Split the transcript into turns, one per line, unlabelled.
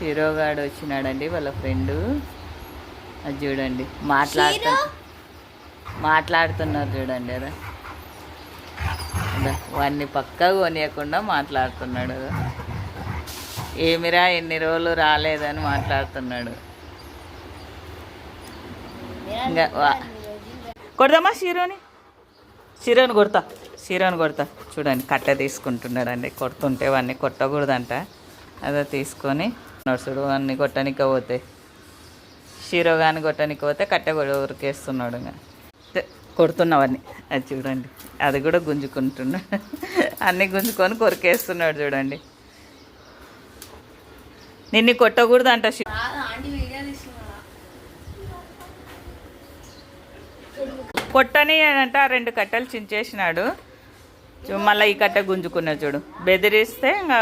హీరోగాడు వచ్చినాడండి వాళ్ళ ఫ్రెండు. అది చూడండి మాట్లాడుతున్నారు చూడండి. అదా వాడిని పక్కగా కొనియకుండా మాట్లాడుతున్నాడు. ఏమిరా ఎన్ని రోజులు రాలేదని మాట్లాడుతున్నాడు. ఇంకా కొడదామా షీరోని కొడతా చూడండి. కట్ట తీసుకుంటున్నాడండి. కొడుతుంటే వాడిని కొట్టకూడదంట. అదే తీసుకొని నడుచుడు అన్ని కొట్టనిక పోతే షీరో కానీ కొట్టనిక పోతే కట్టె ఉరికేస్తున్నాడు. కొడుతున్నవన్నీ అది చూడండి. అది కూడా గుంజుకుంటున్నాడు. అన్నీ గుంజుకొని కొరికేస్తున్నాడు చూడండి. నిన్ను కొట్టకూడదంట. కొట్టని అంట 2 కట్టెలు చించేసినాడు. మళ్ళీ ఈ కట్ట గుంజుకున్నాడు చూడు. బెదిరిస్తే ఇంకా